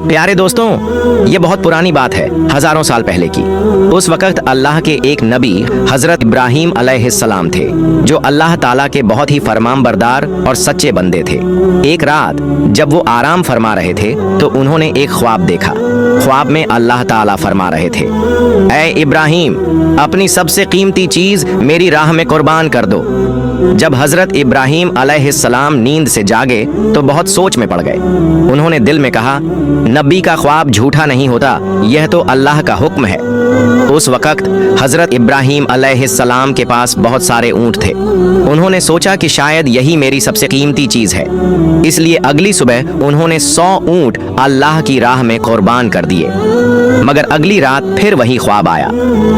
प्यारे दोस्तों, ये बहुत पुरानी बात है, हजारों साल पहले की। उस वक्त अल्लाह के एक नबी हजरत इब्राहीम अलैहिस्सलाम थे, जो अल्लाह ताला के बहुत ही फरमानबरदार और सच्चे बंदे थे। एक रात जब वो आराम फरमा रहे थे तो उन्होंने एक ख्वाब देखा। ख्वाब में अल्लाह ताला फरमा रहे थे, ऐ इब्राहीम, अपनी सबसे कीमती चीज मेरी राह में कुर्बान कर दो। जब हजरत इब्राहीम अलैहिस्सलाम नींद से जागे तो बहुत सोच में पड़ गए। उन्होंने दिल में कहा, नबी का ख्वाब झूठा नहीं होता, यह तो अल्लाह का हुक्म है। उस वक्त हजरत इब्राहीम अलैहिस्सलाम के पास बहुत सारे ऊंट थे। उन्होंने सोचा कि शायद यही मेरी सबसे कीमती चीज है, इसलिए अगली सुबह उन्होंने 100 ऊंट अल्लाह की राह में कुर्बान कर दिए। मगर अगली रात फिर वही ख्वाब आया।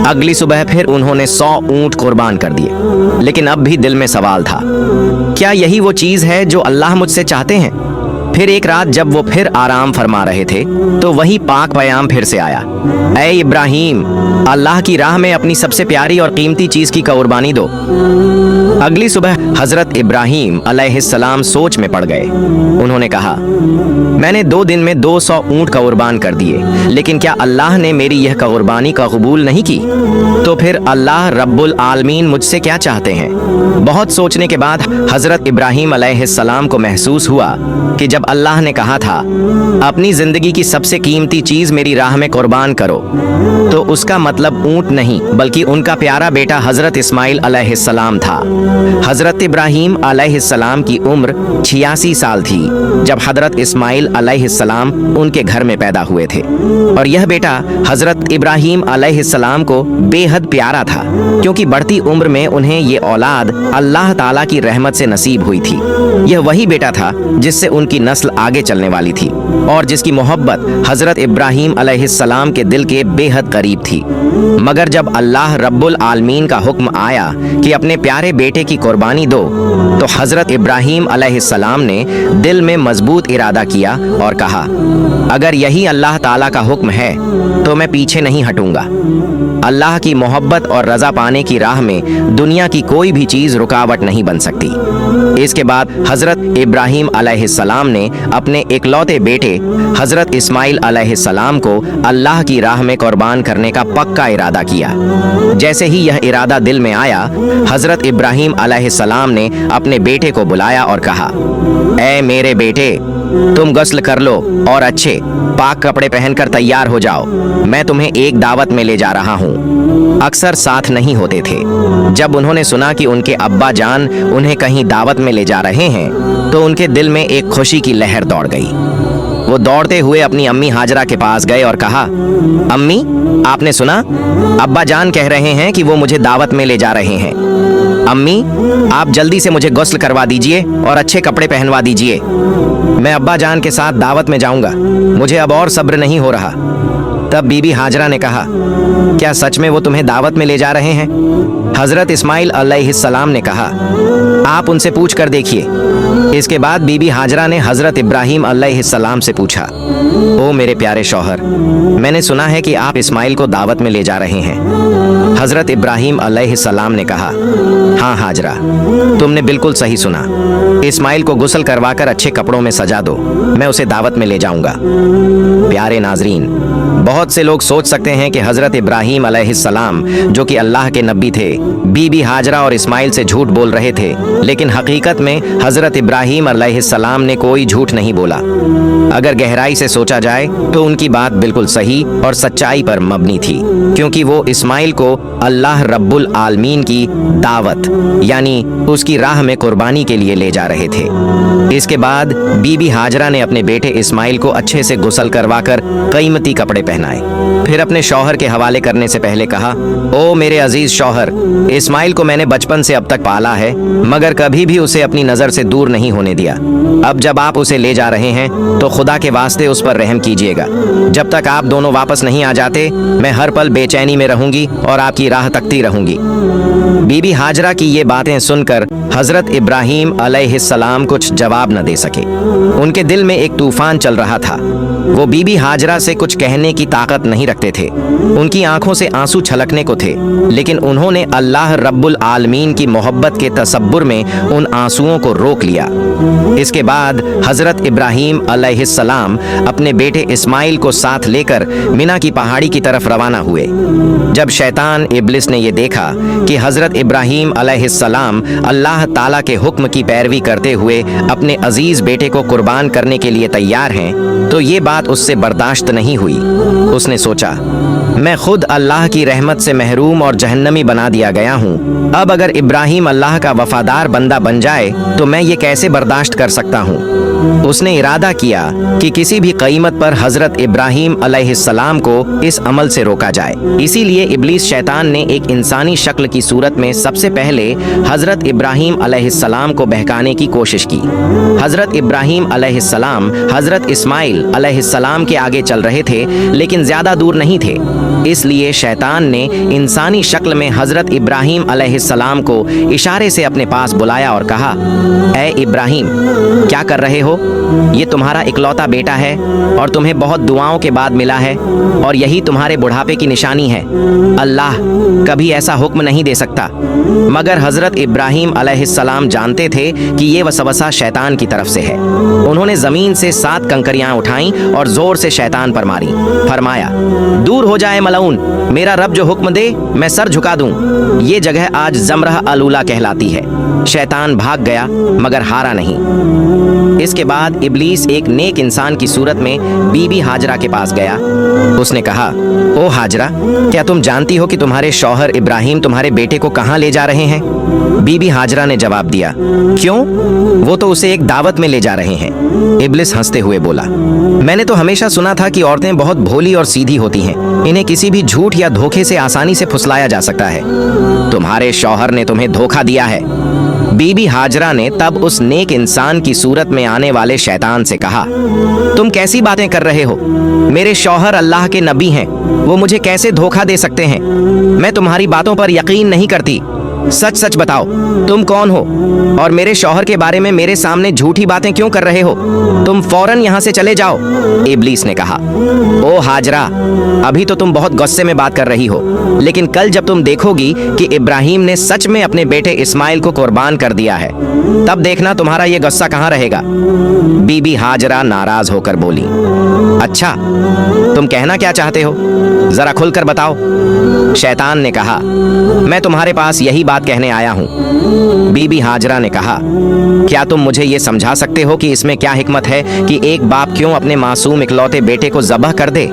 अगली सुबह फिर उन्होंने 100 ऊंट कुर्बान कर दिए। लेकिन अब भी दिल में सवाल था, क्या यही वो चीज है जो अल्लाह मुझसे चाहते हैं? फिर एक रात जब वो फिर आराम फरमा रहे थे तो वही पाक पयाम फिर से आया, ऐ इब्राहीम, अल्लाह की राह में अपनी सबसे प्यारी और कीमती चीज की कुर्बानी दो। अगली सुबह हजरत इब्राहीम अलैहिस्सलाम सोच में पड़ गए। उन्होंने कहा, मैंने 2 दिन में 200 ऊंट कुर्बान कर दिए, लेकिन क्या अल्लाह ने मेरी यह कुर्बानी का कबूल नहीं की? तो फिर अल्लाह रब्बुल आलमीन मुझसे क्या चाहते हैं? बहुत सोचने के बाद हजरत इब्राहीम अलैहिस्सलाम को महसूस हुआ कि जब अल्लाह ने कहा था, अपनी जिंदगी की सबसे कीमती चीज मेरी राह में कुर्बान करो, तो उसका मतलब ऊंट नहीं बल्कि उनका प्यारा बेटा हजरत इस्माइल अलैहिस्सलाम था। हजरत इब्राहीम अलैहिस्सलाम की उम्र 86 साल थी जब हजरत इस्माइल अलैहिस्सलाम उनके घर में पैदा हुए थे। और यह बेटा हजरत इब्राहीम अलैहिस्सलाम को बेहद प्यारा था, क्योंकि बढ़ती उम्र में उन्हें ये औलाद अल्लाह ताला की रहमत से नसीब हुई थी। यह वही बेटा था जिससे उनकी नस्ल आगे चलने वाली थी और जिसकी मोहब्बत हजरत इब्राहीम अलैहिस्सलाम के दिल के बेहद करीब थी। मगर जब अल्लाह रब्बुल आलमीन का हुक्म आया कि अपने प्यारे बेटे की कुर्बानी दो, तो हजरत इब्राहीम अलैहिस्सलाम ने दिल में मजबूत इरादा किया और कहा, अगर यही अल्लाह ताला का हुक्म है तो मैं पीछे नहीं हटूंगा। अल्लाह की मोहब्बत और रजा पाने की राह में दुनिया की कोई भी चीज रुकावट नहीं बन सकती। इसके बाद हजरत इब्राहीम अलैहिस्सलाम ने अपने इकलौते बेटे हजरत इस्माइल अलैहिस्सलाम को अल्लाह की राह में कुर्बान करने का पक्का इरादा किया। जैसे ही यह इरादा दिल में आया, हजरत इब्राहीम अलैहिस्सलाम ने अपने बेटे को बुलाया और कहा, ऐ मेरे बेटे, तुम गस्ल कर लो और अच्छे पाक कपड़े पहनकर तैयार हो जाओ, मैं तुम्हें एक दावत में ले जा रहा हूँ। अक्सर साथ नहीं होते थे। जब उन्होंने सुना कि उनके अब्बा जान उन्हें कहीं दावत में ले जा रहे हैं तो उनके दिल में एक खुशी की लहर दौड़ गई। वो दौड़ते हुए अपनी अम्मी हाजरा के पास गए और कहा, अम्मी, आपने सुना? अब्बा जान कह रहे हैं कि वो मुझे दावत में ले जा रहे हैं। अम्मी, आप जल्दी से मुझे गुस्ल करवा दीजिए और अच्छे कपड़े पहनवा दीजिए। मैं अब्बा जान के साथ दावत में जाऊंगा, मुझे अब और सब्र नहीं हो रहा। तब बीबी हाजरा ने कहा, क्या सच में वो तुम्हें दावत में ले जा रहे हैं? हजरत इस्माइल अलैहिस्सलाम ने कहा, आप उनसे पूछ कर देखिए। इसके बाद बीबी हाजरा ने हजरत इब्राहीम अलैहिस्सलाम से पूछा, ओ मेरे प्यारे शौहर, मैंने सुना है कि आप इस्माइल को दावत में ले जा रहे हैं। हजरत इब्राहीम अलैहिस्सलाम ने कहा, हाँ हाजरा, तुमने बिल्कुल सही सुना। इस्माइल को गुस्ल करवाकर अच्छे कपड़ों में सजा दो, मैं उसे दावत में ले जाऊंगा। प्यारे नाजरीन, बहुत से लोग सोच सकते हैं कि हजरत इब्राहीम अलैहिस्सलाम, जो कि अल्लाह के नबी थे, बीबी हाजरा और इस्माइल से झूठ बोल रहे थे, लेकिन हकीकत में हजरत इब्राहीम अलैहिस्सलाम ने कोई झूठ नहीं बोला। अगर गहराई से सोचा जाए तो उनकी बात बिल्कुल सही और सच्चाई पर मबनी थी, क्योंकि वो इस्माइल को अल्लाह रब्बुल आलमीन की दावत यानी उसकी राह में कुर्बानी के लिए ले जा रहे थे। इसके बाद बीबी हाजरा ने अपने बेटे इस्माइल को अच्छे से गुस्ल करवाकर कीमती कपड़े पहनाए। फिर अपने शौहर के हवाले करने से पहले कहा, ओ मेरे अजीज शौहर, इस्माइल को मैंने बचपन से अब तक पाला है, मगर कभी भी उसे अपनी नजर से दूर नहीं होने दिया। अब जब आप उसे ले जा रहे हैं तो खुदा के वास्ते उस पर रहम कीजिएगा। जब तक आप दोनों वापस नहीं आ जाते, मैं हर पल बेचैनी में रहूंगी और आपकी राह तकती रहूंगी। बीबी हाजरा की ये बातें सुनकर हजरत इब्राहीम अलैहिस्सलाम कुछ जवाब न दे सके। उनके दिल में एक तूफान चल रहा था। वो बीबी हाजरा से कुछ कहने की ताकत नहीं रखते थे। उनकी आंखों से आंसू छलकने को थे, लेकिन उन्होंने अल्लाह रब्बुल आलमीन की मोहब्बत के तसब्बुर में उन आंसुओं को रोक लिया। इसके बाद हजरत इब्राहीम अलैहिस्सलाम अपने बेटे इस्माइल को साथ लेकर मिना की पहाड़ी की तरफ रवाना हुए। जब शैतान इब्लिस ने ये देखा कि हजरत इब्राहीम अलैहिस्सलाम अल्लाह ताला के हुक्म की पैरवी करते हुए अपने अजीज बेटे को कुर्बान करने के लिए तैयार हैं, तो ये बात उससे बर्दाश्त नहीं हुई। उसने सोचा, मैं खुद अल्लाह की रहमत से महरूम और जहन्नमी बना दिया गया हूँ। अब अगर इब्राहीम अल्लाह का वफादार बंदा बन जाए तो मैं ये कैसे बर्दाश्त कर सकता हूँ। उसने इरादा किया कि किसी भी कीमत पर हजरत इब्राहीम अलैहिस्सलाम को इस अमल से रोका जाए। इसीलिए इब्लीस शैतान ने एक इंसानी शक्ल की सूरत में सबसे पहले हजरत इब्राहीम अलैहिस्सलाम को बहकाने की कोशिश की। हजरत इब्राहीम अलैहिस्सलाम हजरत इस्माइल अलैहिस्सलाम के आगे चल रहे थे, लेकिन ज्यादा दूर नहीं थे। इसलिए शैतान ने इंसानी शक्ल में हजरत इब्राहीम अलैहिस्सलाम को इशारे से अपने पास बुलाया और कहा, ऐ इब्राहीम, क्या कर रहे हो? ये तुम्हारा इकलौता बेटा है और तुम्हें बहुत दुआओं के बाद मिला है, और यही तुम्हारे बुढ़ापे की निशानी है। अल्लाह कभी ऐसा हुक्म नहीं दे सकता। मगर हजरत इब्राहीम अलैहिस्सलाम जानते थे कि ये वसवसा शैतान की तरफ से है। उन्होंने जमीन से 7 कंकरियां उठाईं और जोर से शैतान पर मारी। फरमाया, दूर हो जाए मलऊन, मेरा रब जो हुक्म दे मैं सर झुका दूं। ये जगह आज जमरह अलूला कहलाती है। शैतान भाग गया मगर हारा नहीं। इसके बाद इब्लीस एक नेक इंसान की सूरत में बीबी हाजरा के पास गया। उसने कहा, ओ हाजरा, क्या तुम जानती हो कि तुम्हारे शौहर इब्राहीम तुम्हारे बेटे को कहाँ ले जा रहे हैं? बीबी हाजरा ने जवाब दिया, क्यों? वो तो उसे एक दावत में ले जा रहे हैं। इब्लिस हंसते हुए बोला, मैंने तो हमेशा सुना था कि औरतें बहुत भोली और सीधी होती हैं। इन्हें किसी भी झूठ या धोखे से आसानी से फुसलाया जा सकता है। तुम्हारे शौहर ने तुम्हें धोखा दिया है। बीबी हाजरा ने तब उस नेक इंसान की सूरत में आने वाले शैतान से कहा, तुम कैसी बातें कर रहे हो? मेरे शौहर अल्लाह के नबी हैं, वो मुझे कैसे धोखा दे सकते हैं? मैं तुम्हारी बातों पर यकीन नहीं करती। सच सच बताओ, तुम कौन हो और मेरे शौहर के बारे में मेरे सामने झूठी बातें क्यों कर रहे हो? तुम फौरन यहाँ से चले जाओ। इब्लीस ने कहा, ओ हाजरा, अभी तो तुम बहुत गुस्से में बात कर रही हो, लेकिन कल जब तुम देखोगी कि इब्राहीम ने सच में अपने बेटे इस्माइल को कुर्बान कर दिया है, तब देखना तुम्हारा ये गुस्सा कहाँ रहेगा। बीबी हाजरा नाराज होकर बोली, अच्छा, तुम कहना क्या चाहते हो? जरा खुलकर बताओ। शैतान ने कहा, मैं तुम्हारे पास यही बात कहने आया हूँ। बीबी हाजरा ने कहा, क्या तुम मुझे ये समझा सकते हो कि इसमें क्या हिकमत है कि एक बाप क्यों अपने मासूम इकलौते बेटे को ज़बह कर दे?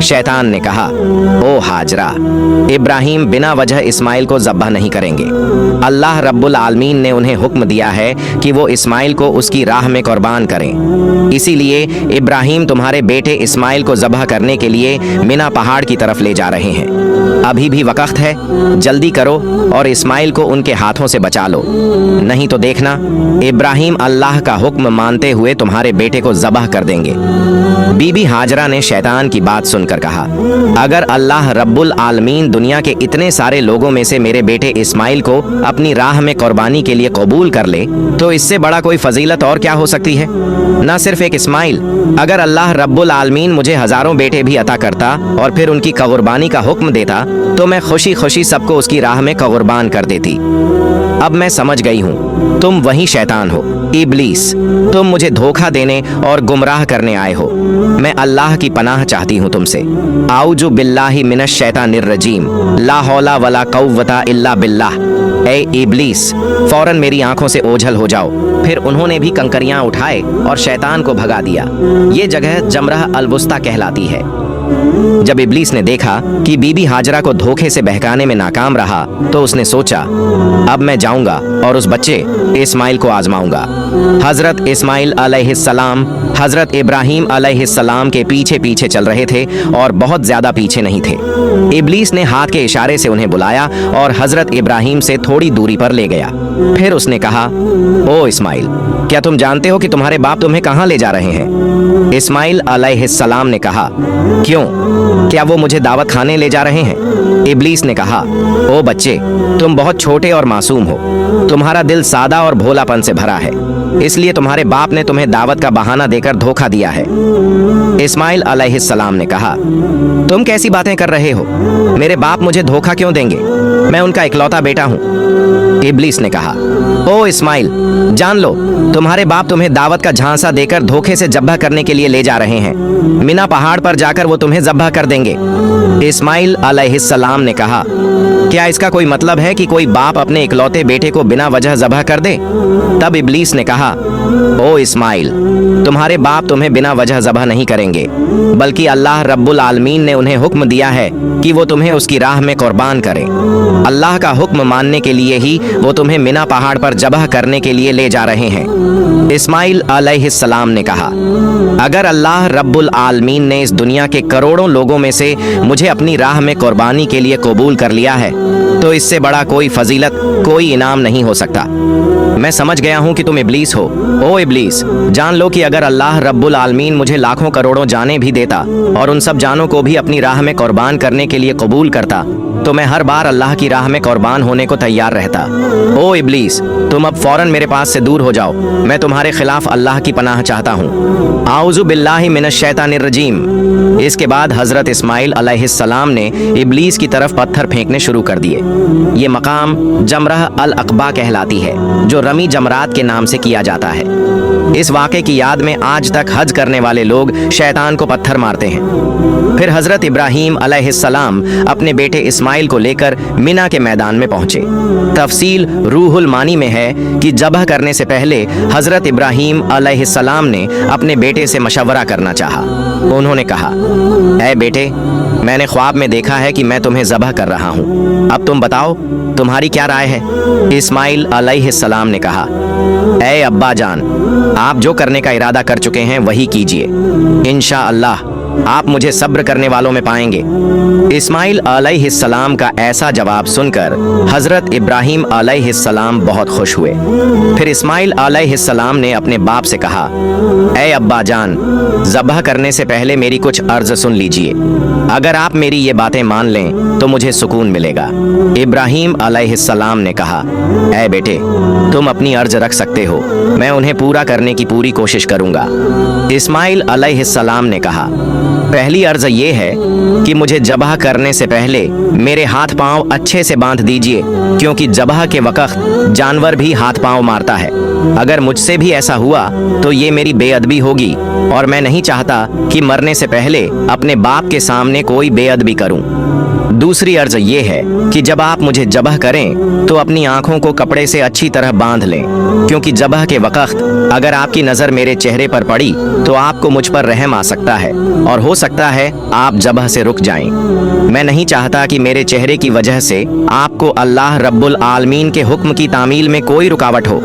शैतान ने कहा, ओ हाजरा, इब्राहीम बिना वजह इस्माइल को ज़बह नहीं करेंगे। अल्लाह रब्बुल आलमीन ने उन्हें हुक्म दिया है कि वो इस्माइल को उसकी राह में कुर्बान करें। इसीलिए इब्राहीम तुम्हारे बेटे इस्माइल को ज़बह करने के लिए मिना पहाड़ की तरफ ले जा रहे हैं। अभी भी वक्त है, जल्दी करो और इस्माइल को उनके हाथों से बचा लो, नहीं तो देखना इब्राहीम अल्लाह का हुक्म मानते हुए तुम्हारे बेटे को ज़बह कर देंगे। बीबी हाजरा ने शैतान की बात सुनकर कहा, अगर अल्लाह रब्बुल आलमीन दुनिया के इतने सारे लोगों में से मेरे बेटे इस्माइल को अपनी राह में कुर्बानी के लिए कबूल कर ले, तो इससे बड़ा कोई फजीलत और क्या हो सकती है? न सिर्फ एक इस्माइल, अगर अल्लाह रब्बुल आलमीन मुझे हजारों बेटे भी अता करता और फिर उनकी कुर्बानी का हुक्म देता, तो मैं खुशी खुशी सबको उसकी राह में कुर्बान कर देती। अब मैं समझ गई हूँ, तुम वही शैतान हो, इब्लीस। तुम मुझे धोखा देने और गुमराह करने आए हो। मैं अल्लाह की पनाह चाहती हूँ तुमसे। आऊजु बिल्लाहि मिनश शैतानिर रजीम, ला हौला वला कव्वता इल्ला बिल्लाह। ए इब्लीस, फौरन मेरी आंखों से ओझल हो जाओ। फिर उन्होंने भी कंकरियां उठाए और शैतान को भगा दिया। ये जगह जमरह अलवुस्ता कहलाती है। जब इब्लीस ने देखा कि बीबी हाजरा को धोखे से बहकाने में नाकाम रहा, तो उसने सोचा, अब मैं जाऊंगा और उस बच्चे इस्माइल को आजमाऊंगा। हजरत इस्माइल अलैहिस्सलाम हजरत इब्राहीम अलैहिस्सलाम के पीछे पीछे चल रहे थे और बहुत ज्यादा पीछे नहीं थे। इब्लीस ने हाथ के इशारे से उन्हें बुलाया और हजरत इब्राहीम से थोड़ी दूरी पर ले गया। फिर उसने कहा, ओ इस्माइल, क्या तुम जानते हो कि तुम्हारे बाप तुम्हें कहाँ ले जा रहे हैं? इस्माइल अलैहिस्सलाम ने कहा, क्यों, क्या वो मुझे दावत खाने ले जा रहे हैं? इब्लीस ने कहा, ओ बच्चे, तुम बहुत छोटे और मासूम हो। तुम्हारा दिल सादा और भोलापन से भरा है। इसलिए तुम्हारे बाप ने तुम्हें दावत का बहाना देकर धोखा दिया है। इस्माइल अलैहिस्सलाम ने कहा, तुम कैसी बातें कर रहे हो? मेरे बाप मुझे धोखा क्यों देंगे? मैं उनका इकलौता बेटा हूँ। इब्लीस ने कहा, ओ इस्माइल, जान लो तुम्हारे बाप तुम्हें दावत का झांसा देकर धोखे से ज़ब्ह करने के लिए ले जा रहे हैं। मिना पहाड़ पर जाकर वो तुम्हें ज़ब्ह कर देंगे। इस्माइल अलैहिस्सलाम ने कहा, क्या इसका कोई मतलब है कि कोई बाप अपने इकलौते बेटे को बिना वजह ज़ब्ह कर दे? तब इब्लीस ने कहा, ओ इस्माइल, तुम्हारे बाप तुम्हें बिना वजह ज़ब्ह नहीं करेंगे, बल्कि अल्लाह रब्बुल आलमीन ने उन्हें हुक्म दिया है कि वो तुम्हें उसकी राह में कुर्बान करें। अल्लाह का हुक्म मानने के लिए ही वो तुम्हें मिना पहाड़ पर ज़ब्ह करने के लिए ले जा रहे हैं। इस्माइल अलैहिस्सलाम ने कहा, अगर अल्लाह रब्बुल आलमीन ने इस दुनिया के करोड़ों लोगों में से मुझे अपनी राह में कुर्बानी के लिए कबूल कर लिया है, तो इससे बड़ा कोई फजीलत, कोई इनाम नहीं हो सकता। मैं समझ गया हूँ कि तुम इब्लीस हो। ओ इब्लीस, जान लो कि अगर अल्लाह रब्बुल आलमीन मुझे लाखों करोड़ों जानें भी देता और उन सब जानों को भी अपनी राह में कुर्बान करने के लिए कबूल करता, तो मैं हर बार अल्लाह की राह में कुर्बान होने को तैयार रहता। ओ इब्लीस, तुम अब फौरन मेरे पास से दूर हो जाओ। मैं तुम्हारे खिलाफ अल्लाह की पनाह चाहता हूँ। आऊज़ु बिल्लाहि मिनश शैतानिर रजीम। इसके बाद हजरत इस्माइल अलैहिस्सलाम ने इब्लीस की तरफ पत्थर फेंकने शुरू कर दिए। ये मकाम जमरह अल अक़बा कहलाती है, जो रमी जमरात के नाम से किया जाता है। इस वाक़े की याद में आज तक हज करने वाले लोग शैतान को पत्थर मारते हैं। फिर हजरत इब्राहीम अलैहिस्सलाम अपने बेटे इस्माइल को लेकर मिना के मैदान में पहुंचे। तफसील रूहुल मानी में है कि ज़ब्ह करने से पहले हजरत इब्राहीम अलैहिस्सलाम ने अपने बेटे से मशवरा करना चाहा। उन्होंने कहा, ऐ बेटे, मैंने ख्वाब में देखा है कि मैं तुम्हें ज़ब्ह कर रहा हूँ। अब तुम बताओ, तुम्हारी क्या राय है? इस्माइल अलैहिस्सलाम ने कहा, ऐ अब्बा जान, आप जो करने का इरादा कर चुके हैं वही कीजिए। इंशाअल्लाह आप मुझे सब्र करने वालों में पाएंगे। इस्माइल अलैहिस्सलाम का ऐसा जवाब सुनकर हजरत इब्राहीम अलैहिस्सलाम बहुत खुश हुए। फिर इस्माइल अलैहिस्सलाम ने अपने बाप से कहा, ऐ अब्बा जान, ज़ब्ह करने से पहले मेरी कुछ अर्ज सुन लीजिए। अगर आप मेरी ये बातें मान लें तो मुझे सुकून मिलेगा। इब्राहीम अलैहिस्सलाम ने कहा, ऐ बेटे, तुम अपनी अर्ज रख सकते हो, मैं उन्हें पूरा करने की पूरी कोशिश करूंगा। इस्माइल अलैहिस्सलाम ने कहा, पहली अर्ज ये है कि मुझे ज़ब्ह करने से पहले मेरे हाथ पांव अच्छे से बांध दीजिए, क्योंकि ज़ब्ह के वक़्त जानवर भी हाथ पांव मारता है। अगर मुझसे भी ऐसा हुआ तो ये मेरी बेअदबी होगी, और मैं नहीं चाहता कि मरने से पहले अपने बाप के सामने कोई बेअदबी करूं। दूसरी अर्ज ये है कि जब आप मुझे ज़ब्ह करें तो अपनी आंखों को कपड़े से अच्छी तरह बांध लें, क्योंकि ज़ब्ह के वक़्त अगर आपकी नज़र मेरे चेहरे पर पड़ी तो आपको मुझ पर रहम आ सकता है, और हो सकता है आप ज़ब्ह से रुक जाएं। मैं नहीं चाहता कि मेरे चेहरे की वजह से आपको अल्लाह रब्बुल आलमीन के हुक्म की तामील में कोई रुकावट हो।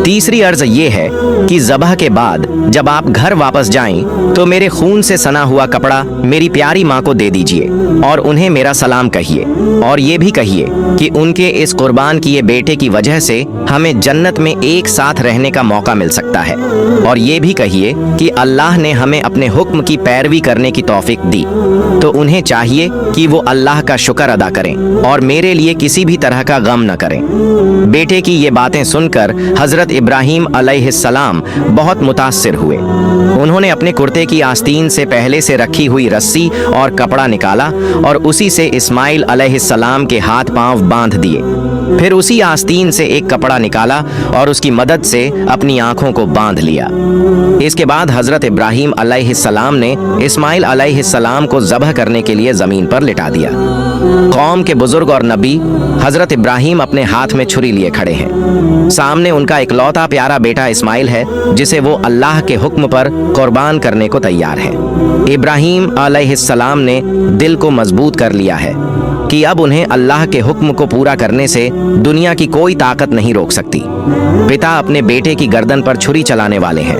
तीसरी अर्ज ये है कि ज़ब्ह के बाद जब आप घर वापस जाएं तो मेरे खून से सना हुआ कपड़ा मेरी प्यारी माँ को दे दीजिए और उन्हें मेरा सलाम कहिए, और ये भी कहिए कि उनके इस कुर्बान किए बेटे की वजह से हमें जन्नत में एक साथ रहने का मौका मिल सकता है, और ये भी कहिए कि अल्लाह ने हमें अपने हुक्म की पैरवी करने की तौफीक दी, तो उन्हें चाहिए कि वो अल्लाह का शुक्र अदा करें और मेरे लिए किसी भी तरह का गम न करें। बेटे की ये बातें सुनकर हजरत इब्राहीम अलैहिस्सलाम बहुत मुतासिर हुए। उन्होंने अपने कुर्ते की आस्तीन से पहले से रखी हुई रस्सी और कपड़ा निकाला और उसी से इस्माइल अलैहिस्सलाम के हाथ पांव बांध दिए। फिर उसी आस्तीन से एक कपड़ा निकाला और उसकी मदद से अपनी आंखों को बांध लिया। इसके बाद हजरत इब्राहीम अलैहिस्सलाम ने इस्माइल अलैहिस्सलाम को ज़ब्ह करने के लिए ज़मीन पर लिटा दिया। कौम के बुजुर्ग और नबी हजरत इब्राहीम अपने हाथ में छुरी लिए खड़े हैं। सामने उनका इकलौता प्यारा बेटा इस्माइल है, जिसे वो अल्लाह के हुक्म पर कुर्बान करने को तैयार है। इब्राहीम अलैहिस्सलाम ने दिल को मजबूत कर लिया है कि अब उन्हें अल्लाह के हुक्म को पूरा करने से दुनिया की कोई ताकत नहीं रोक सकती। पिता अपने बेटे की गर्दन पर छुरी चलाने वाले हैं।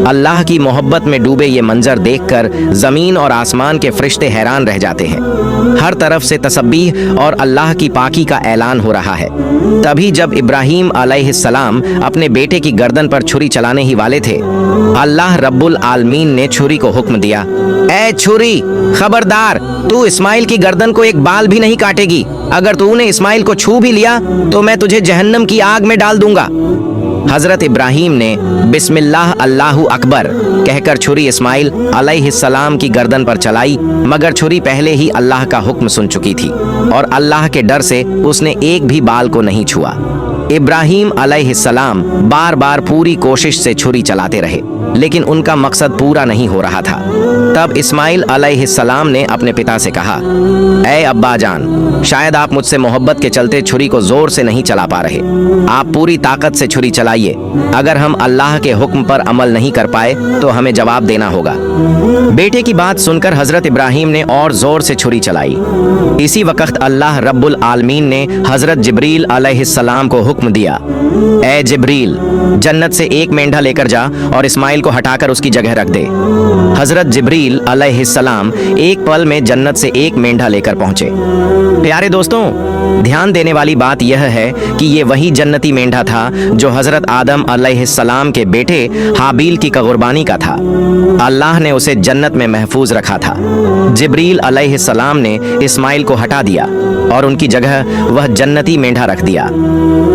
अल्लाह की मोहब्बत में डूबे ये मंजर देखकर ज़मीन और आसमान के फरिश्ते हैरान रह जाते हैं। हर तरफ से तसब्बीह और अल्लाह की पाकी का ऐलान हो रहा है। तभी जब इब्राहीम अलैहिस्सलाम अपने बेटे की गर्दन पर छुरी चलाने ही वाले थे, अल्लाह रब्बुल आलमीन ने छुरी को हुक्म दिया, ऐ छुरी, खबरदार, तू इस्माइल की गर्दन को एक बाल भी नहीं काटेगी। अगर तूने इस्माइल को छू भी लिया तो मैं तुझे जहन्नम की आग में डाल दूंगा। हजरत इब्राहीम ने बिस्मिल्लाह अल्लाहु अकबर कहकर छुरी इस्माइल अलैहिस्सलाम की गर्दन पर चलाई, मगर छुरी पहले ही अल्लाह का हुक्म सुन चुकी थी और अल्लाह के डर से उसने एक भी बाल को नहीं छुआ। इब्राहीम अलैहिस्सलाम बार बार पूरी कोशिश से छुरी चलाते रहे, लेकिन उनका मकसद पूरा नहीं हो रहा था। तब इस्माइल अलैहिस्सलाम ने अपने पिता से कहा, ऐ अब्बा जान, शायद आप मुझसे मोहब्बत के चलते छुरी को जोर से नहीं चला पा रहे। आप पूरी ताकत से छुरी चलाइए। अगर हम अल्लाह के हुक्म पर अमल नहीं कर पाए तो हमें जवाब देना होगा। बेटे की बात सुनकर हजरत इब्राहीम ने और जोर से छुरी चलाई। इसी वक्त अल्लाह रब्बुल आलमीन ने हजरत जिब्रील अलैहिस्सलाम को हुक्म दिया, ऐ जिब्रील, जन्नत से एक मेंढा लेकर जा और इस्माइल को हटाकर उसकी जगह रख दे। हजरत जिब्रील अलैहिस्सलाम एक पल में जन्नत से एक मेंढा लेकर पहुंचे। प्यारे दोस्तों, ध्यान देने वाली बात यह है कि ये वही जन्नती मेंढा था जो हजरत आदम अलैहिस्सलाम के बेटे हाबील की कुर्बानी का था। अल्लाह ने उसे जन्नत में महफूज रखा था। जिब्रील अलैहिस्सलाम ने इस्माइल को हटा दिया और उनकी जगह वह जन्नती मेंढा रख दिया।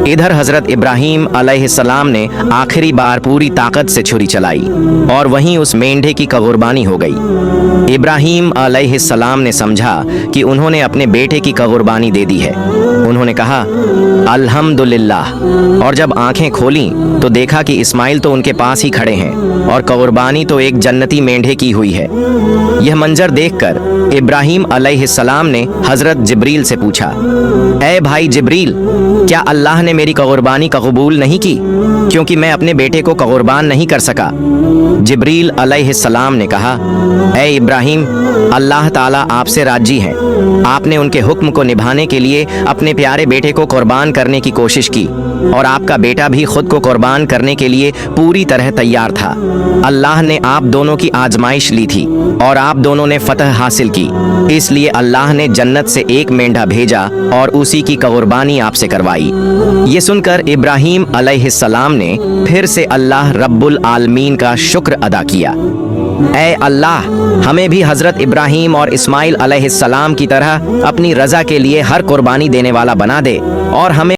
इधर हजरत इब्राहीम अलैहिस्सलाम ने आखिरी बार पूरी ताकत से छुरी चलाई और वहीं उस मेंढे की कुर्बानी हो गई। इब्राहीम अलैहिस्सलाम ने समझा कि उन्होंने अपने बेटे की कुर्बानी दे दी है। उन्होंने कहा, अल्हम्दुलिल्लाह, और जब आंखें खोलीं तो देखा कि इस्माइल तो उनके पास ही खड़े हैं और कुर्बानी तो एक जन्नती मेंढे की हुई है। यह मंजर देखकर इब्राहीम अलैहिस्सलाम ने हजरत जिब्रील से पूछा, ऐ भाई जिब्रील, क्या अल्लाह ने मेरी कुर्बानी कबूल नहीं की, क्योंकि मैं अपने बेटे को कुर्बान नहीं कर सका? जिब्रील अलैहिस्सलाम ने कहा, ऐ इब्राहीम, अल्लाह ताला आपसे राजी है। आपने उनके हुक्म को निभाने के लिए अपने प्यारे बेटे को कुर्बान करने की कोशिश की और आपका बेटा भी खुद को कुर्बान करने के लिए पूरी तरह तैयार था। अल्लाह ने आप दोनों की आजमाइश ली थी और आप दोनों ने फतह हासिल की, इसलिए अल्लाह ने जन्नत से एक मेंढा भेजा और उसी की कुर्बानी आपसे करवाई। ये सुनकर इब्राहीम अलैहिस्सलाम ने फिर से अल्लाह रब्बुल आलमीन का शुक्र अदा किया। ऐ अल्लाह, हमें भी हजरत इब्राहीम और इस्माइल अलैहिस्सलाम की तरह अपनी रजा के लिए हर कुर्बानी देने वाला बना दे और हमें